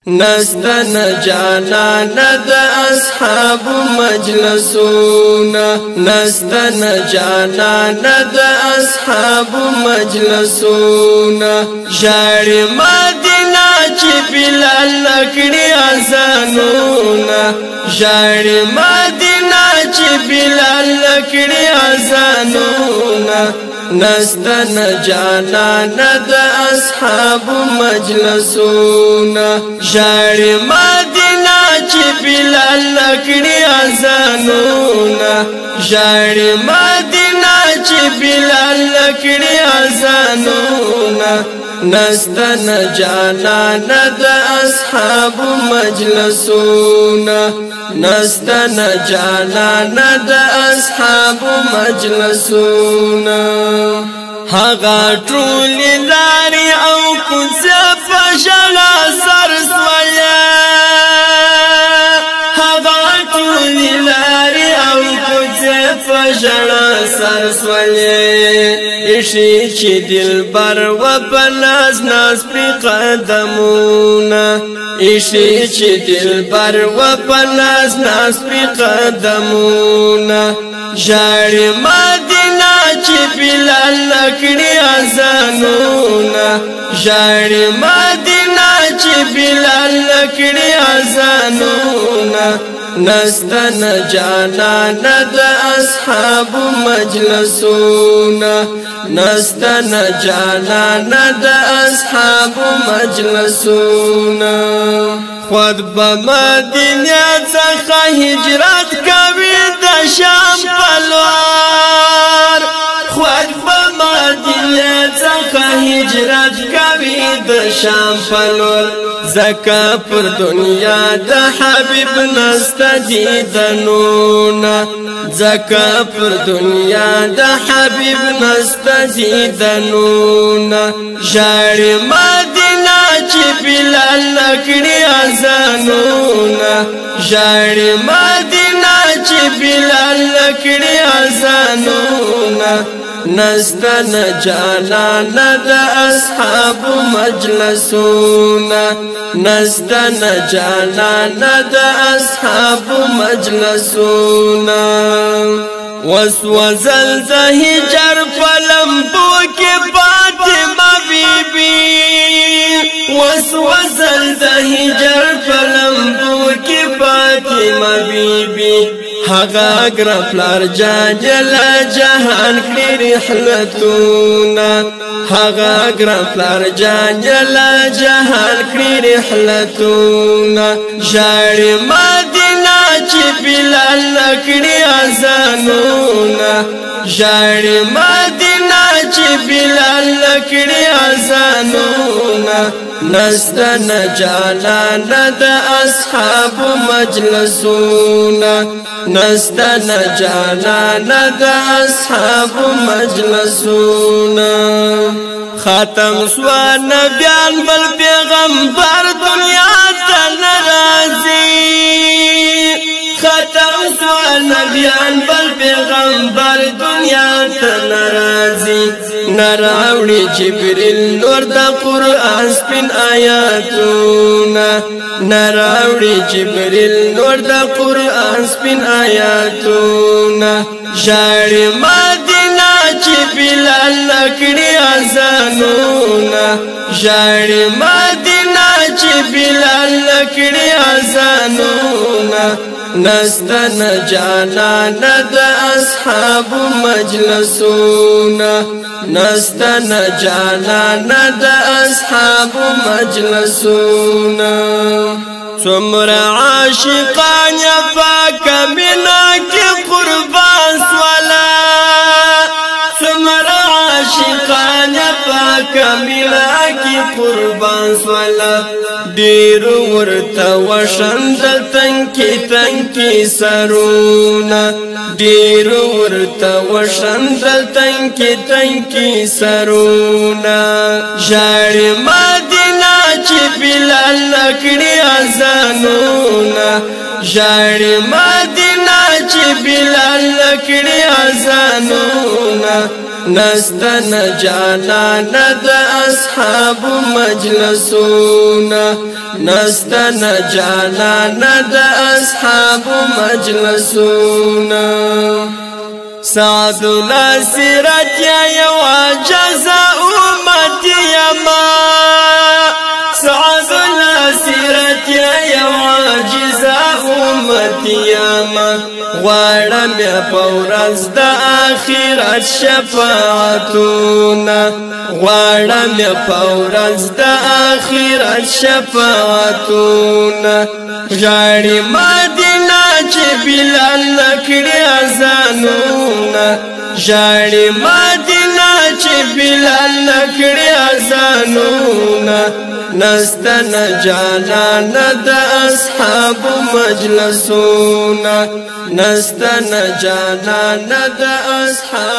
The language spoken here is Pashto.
نستن جانان د اصحاب مجلسونا نستن جانان د اصحاب مجلسونا جاړي مدینه چې بلال نکړي اذانونا جاړي مدینه چې بلال نکړي اذانونا نستن جانان د اصحاب مجلسونا جاړي مدینه چې بلال نکړي اذانونا جاړي مدینه چې بلال نکړي اذانونا نستن جانان د اصحاب مجلسونا نستن جانان د اصحاب مجلسونا هغه ټول لاري او کوڅه په ژړا سر سوله هغه ټول لاري او کوڅه په ژړا سر سوله ایشي چې دلبر و په ناز ناز پر قدمونه ایشي چې دلبر و په ناز ناز پر قدمونه جاړي مدینه چې بلال نکړي اذانونا جاړي مدینه چې بلال نکړي اذانونا نستن جانان د اصحاب مجلسونا نستن جانان د اصحاب مجلسونا خود بمدینه څخه هجرت کوي د شام پلوار خود بمدینه څخه هجرت کوي د شام پلوار زکا پر دنیا د حبیب نستدیدنونا زکا پر دنیا د حبیب نستدیدنونا جاړي مدینه چې بلال نکړي اذانونا جاړي مدینه چې بلال نکړي اذانونا نستن جانان د اصحاب مجلسونا نستن جانان د اصحاب مجلسونا وسوزل د هجر پلمبو کې فاطمه بیبي وسوزل د هجر پلمبو کې فاطمه بیبي هغه ګرفلار جاجل جهان کړي رحلتونا هغه ګرفلار جاجل جهان کړي رحلتونا جاړي مدینه چې بلال نکړي اذانونا جاړي مدینه چې بلال نکړي اذانونا نستن جانان د اصحاب مجلسونا نستن جانان د اصحاب مجلسونا ختم سوا نبیان بل پیغمبر دنیا ته ناراضي ختم سوا نبیان بل پیغمبر دنیا ته ناراضي نراوړي جبريل نور د قران سپین آیاتونه نراوړي جبريل نور د قران سپین آیاتونه جاړي مدینه چې بلال نکړي اذانونا جاړي مدینه چې بلال نکړي اذانونا نستن جانان د اصحاب مجلسونا نستن جانان د اصحاب مجلسونا څومره عاشقان یا پاک مینا کې قربان سوالا څومره عاشقان یا پاک مینا کې قربان سوالا ډیر ورته وشندل تنکی سرونا ډیر ورته وشندل تنکی سرونا جاړي مدینه چې بلال نکړي اذانونا جاړي مدینه مدینہ چی بلال لکڑی ازانونا نستن جانان دا اصحاب مجلسونا نستن جانان دا اصحاب مجلسونا سعد الاسرت یا یوا جزاء امتی یما سعد الاسرت یا یوا جزاء امتی یما غوارم یا پورز دا آخرت شفاعتونا غوارم یا پورز دا آخرت شفاعتونا جاری مدینہ چی بلال لکڑی ازانونا جاری مدینہ چی بلال لکڑی ازانونا نستن جانان دا اصحاب مجلسونا نستن جانان دا اصحاب